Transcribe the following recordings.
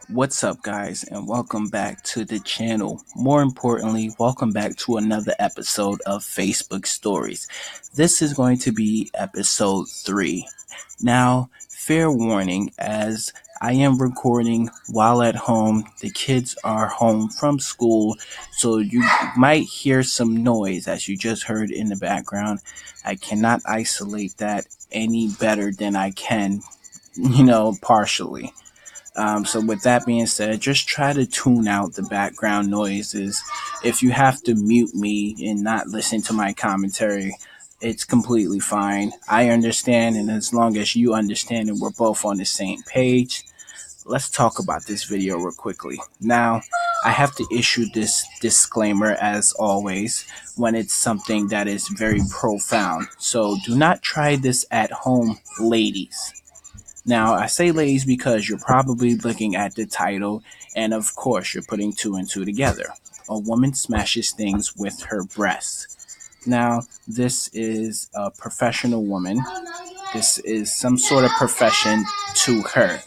What's up, guys, and welcome back to the channel. More importantly, welcome back to another episode of Facebook Stories. This is going to be episode 3. Now, fair warning, as I am recording while at home, the kids are home from school, so you might hear some noise as you just heard in the background. I cannot isolate that any better than I can, partially. So with that being said, just try to tune out the background noises. If you have to mute me and not listen to my commentary, it's completely fine. I understand, and as long as you understand and we're both on the same page, let's talk about this video real quickly. Now, I have to issue this disclaimer as always when it's something that is very profound. So do not try this at home, ladies. Now, I say ladies because you're probably looking at the title, and of course, you're putting two and two together. A woman smashes things with her breasts. Now, this is a professional woman. This is some sort of profession to her.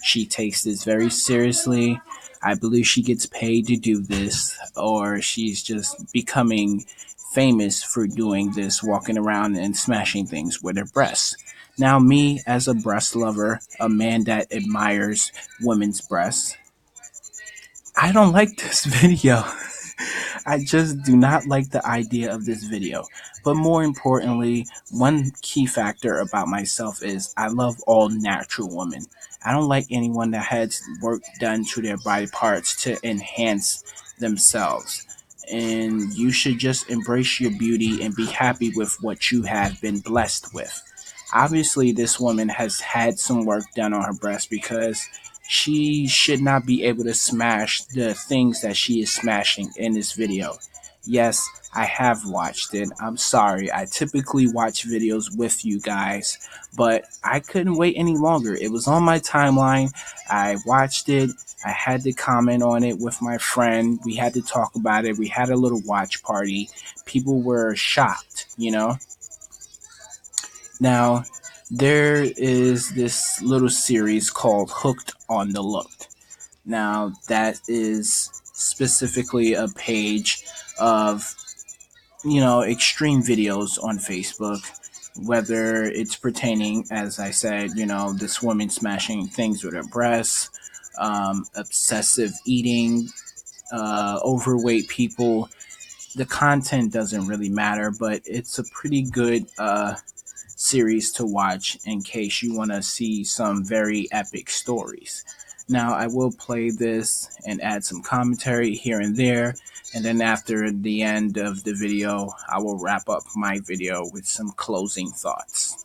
She takes this very seriously. I believe she gets paid to do this, or she's just becoming famous for doing this, walking around and smashing things with her breasts. Now, me as a breast lover, a man that admires women's breasts, I don't like this video. I just do not like the idea of this video. But more importantly, one key factor about myself is I love all natural women. I don't like anyone that has work done to their body parts to enhance themselves. And you should just embrace your beauty and be happy with what you have been blessed with. Obviously, this woman has had some work done on her breast because she should not be able to smash the things that she is smashing in this video. Yes, I have watched it. I'm sorry. I typically watch videos with you guys, but I couldn't wait any longer. It was on my timeline. I watched it. I had to comment on it with my friend. We had to talk about it. We had a little watch party. People were shocked. Now, there is this little series called Hooked on the Look. Now, that is specifically a page of, extreme videos on Facebook, whether it's pertaining, as I said, this woman smashing things with her breasts, obsessive eating, overweight people. The content doesn't really matter, but it's a pretty good series to watch in case you want to see some very epic stories. Now, I will play this and add some commentary here and there, and then after the end of the video, I will wrap up my video with some closing thoughts.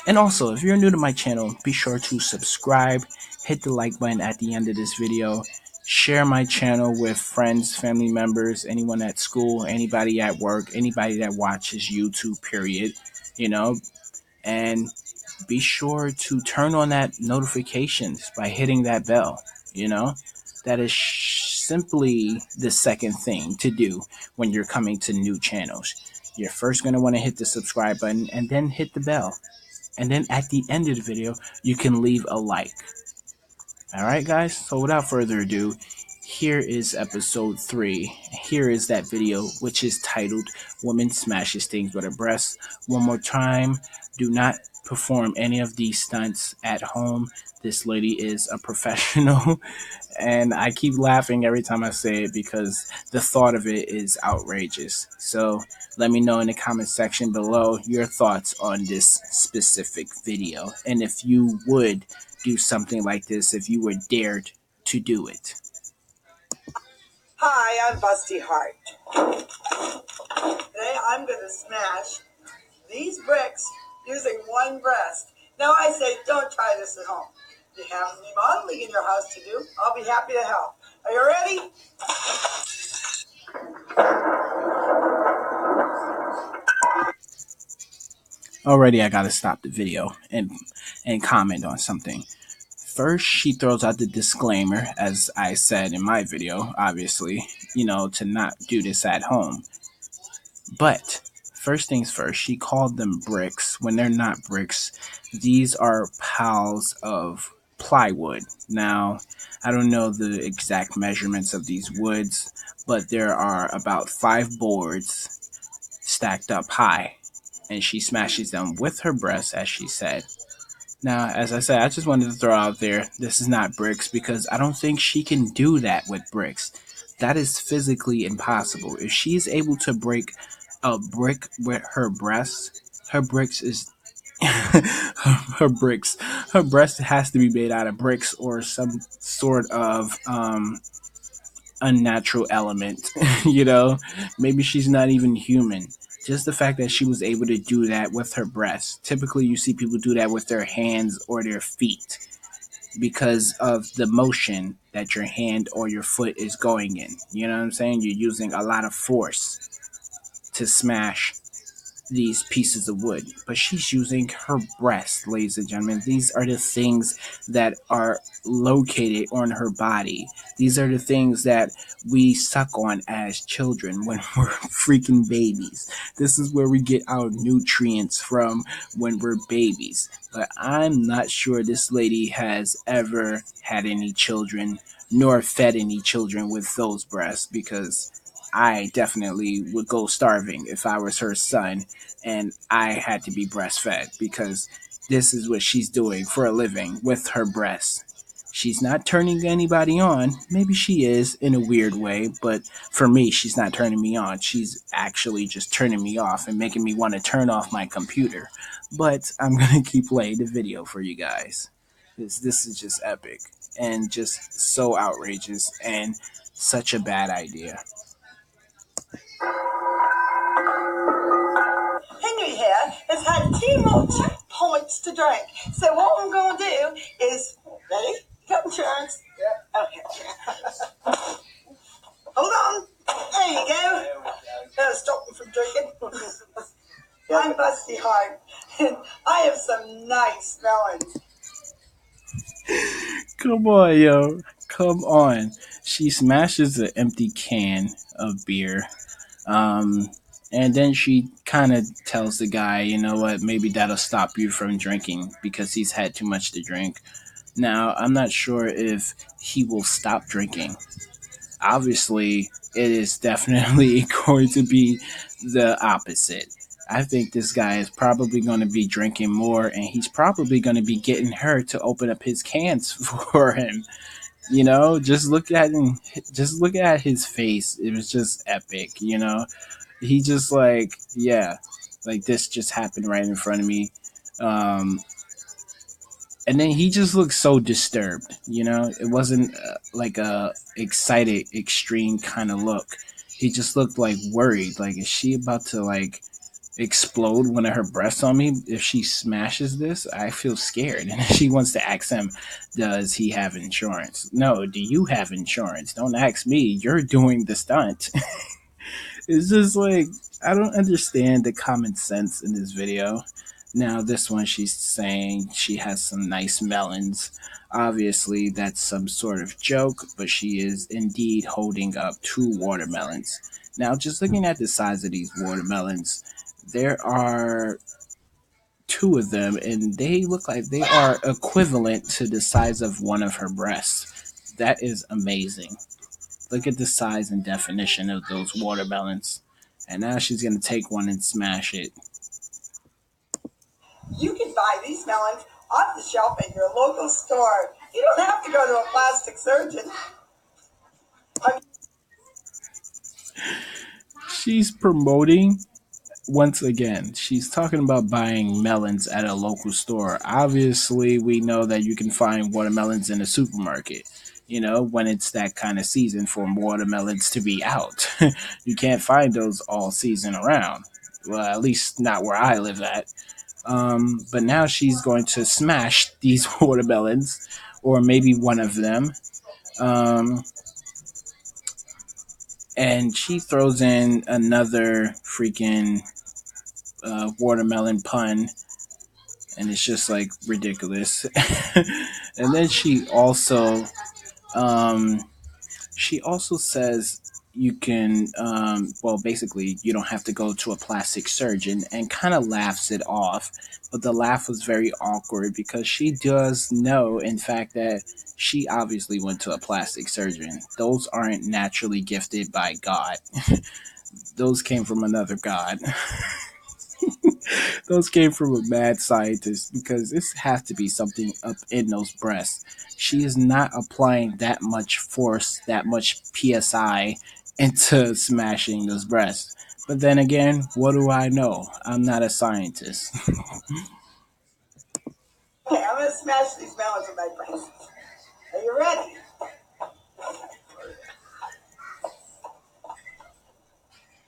And also, if you're new to my channel, be sure to subscribe, hit the like button at the end of this video, share my channel with friends, family members, anyone at school, anybody at work, anybody that watches YouTube, period, and be sure to turn on that notifications by hitting that bell. That is simply the second thing to do when you're coming to new channels. You're first going to want to hit the subscribe button and then hit the bell. And then at the end of the video, you can leave a like. Alright, guys, so without further ado, here is episode 3. Here is that video, which is titled Woman Smashes Things with Her Breasts. One more time, do not perform any of these stunts at home. This lady is a professional, and I keep laughing every time I say it because the thought of it is outrageous. So let me know in the comment section below your thoughts on this specific video, and if you would do something like this if you were dared to do it. Hi, I'm Busty Hart. Today I'm going to smash these bricks using one breast. Now I say don't try this at home. If you have remodeling in your house to do, I'll be happy to help. Are you ready? Already I gotta stop the video and comment on something. First, she throws out the disclaimer, as I said in my video, obviously, to not do this at home. But first things first, she called them bricks when they're not bricks. These are piles of plywood. Now, I don't know the exact measurements of these woods, but there are about 5 boards stacked up high, and she smashes them with her breast, as she said. Now, as I said, I just wanted to throw out there this is not bricks because I don't think she can do that with bricks. That is physically impossible. If she's able to break a brick with her breast, her bricks is her bricks. Her breast has to be made out of bricks or some sort of unnatural element. you know, maybe she's not even human. Just the fact that she was able to do that with her breast. Typically, you see people do that with their hands or their feet because of the motion that your hand or your foot is going in. You know what I'm saying? You're using a lot of force to smash these pieces of wood, but she's using her breast, ladies and gentlemen. These are the things that are located on her body. These are the things that we suck on as children when we're freaking babies. This is where we get our nutrients from when we're babies. But I'm not sure this lady has ever had any children nor fed any children with those breasts because I definitely would go starving if I was her son and I had to be breastfed because this is what she's doing for a living with her breasts. She's not turning anybody on. Maybe she is in a weird way, but for me, she's not turning me on. She's actually just turning me off and making me want to turn off my computer. But I'm going to keep playing the video for you guys. This is just epic and just so outrageous and such a bad idea. Henry here has had 2 more checkpoints to drink. So what I'm going to do is, ready? Got insurance? Yeah. Okay. Hold on. There you go. That'll stop me from drinking. I'm Busty Hard, and I have some nice melons. Come on, yo. Come on. She smashes an empty can of beer. Um, and then she kind of tells the guy, you know what, maybe that'll stop you from drinking because he's had too much to drink. Now, I'm not sure if he will stop drinking. Obviously, it is definitely going to be the opposite. I think this guy is probably going to be drinking more and he's probably going to be getting her to open up his cans for him. You know, just look at his face. It was just epic, you know. He just like, yeah, like this just happened right in front of me. Um and then he just looked so disturbed, you know. It wasn't like a excited extreme kind of look. He just looked like worried, like is she about to like explode one of her breasts on me if she smashes this? I feel scared. And she wants to ask him, does he have insurance? No, do you have insurance? Don't ask me, you're doing the stunt. It's just like I don't understand the common sense in this video. Now this one she's saying she has some nice melons. Obviously that's some sort of joke, but she is indeed holding up 2 watermelons. Now just looking at the size of these watermelons, there are 2 of them and they look like they are equivalent to the size of one of her breasts. That is amazing. Look at the size and definition of those watermelons. And now she's going to take one and smash it. You can buy these melons off the shelf at your local store. You don't have to go to a plastic surgeon. She's promoting, once again, she's talking about buying melons at a local store. Obviously, we know that you can find watermelons in a supermarket. You know, when it's that kind of season for watermelons to be out. You can't find those all season around. Well, at least not where I live at. But now she's going to smash these watermelons, or maybe one of them. Um, and she throws in another freaking watermelon pun, and it's just like ridiculous. And then um, she also says, you can, well, basically, you don't have to go to a plastic surgeon, and kind of laughs it off. But the laugh was very awkward because she does know, in fact, that she obviously went to a plastic surgeon. Those aren't naturally gifted by God, those came from another God. Those came from a mad scientist because this has to be something up in those breasts. She is not applying that much force, that much psi into smashing those breasts. But then again, what do I know? I'm not a scientist. Okay, I'm gonna smash these melons with my braces. Are you ready?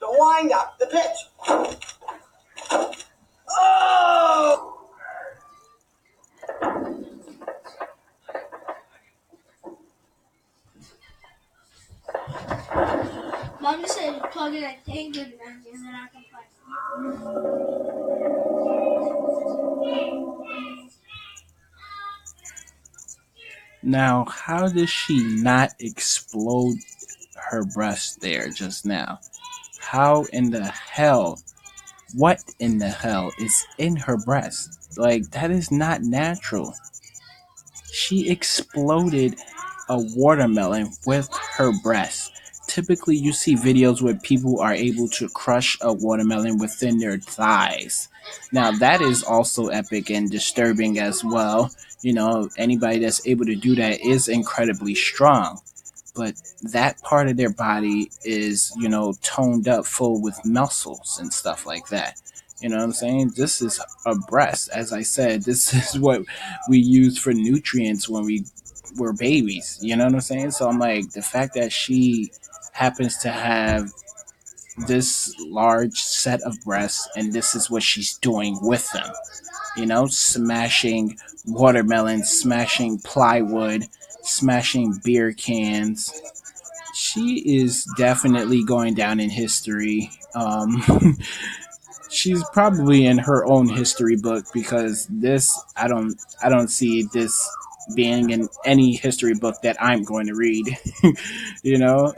The wind up, the pitch. Oh! Mom just said plug in a thing and then I can play. Now, how does she not explode her breast there just now? How in the hell? What in the hell is in her breast? Like, that is not natural. She exploded a watermelon with her breast. Typically, you see videos where people are able to crush a watermelon within their thighs. Now, that is also epic and disturbing as well. You know, anybody that's able to do that is incredibly strong. But that part of their body is, toned up full with muscles and stuff like that. You know what I'm saying? This is a breast. As I said, this is what we use for nutrients when we were babies. You know what I'm saying? So I'm like, the fact that she happens to have this large set of breasts and this is what she's doing with them, smashing watermelons, smashing plywood, smashing beer cans. She is definitely going down in history. She's probably in her own history book because this I don't see this being in any history book that I'm going to read. you know.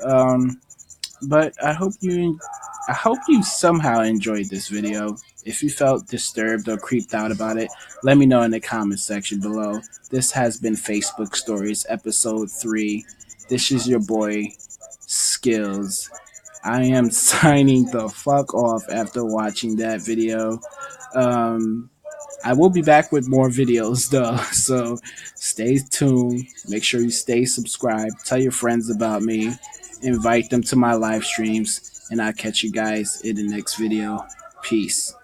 But I hope you somehow enjoyed this video. If you felt disturbed or creeped out about it, let me know in the comment section below. This has been Facebook Stories episode 3. This is your boy Skills. I am signing the fuck off after watching that video. Um, I will be back with more videos though, so stay tuned. Make sure you stay subscribed. Tell your friends about me. Invite them to my live streams, and I'll catch you guys in the next video. Peace.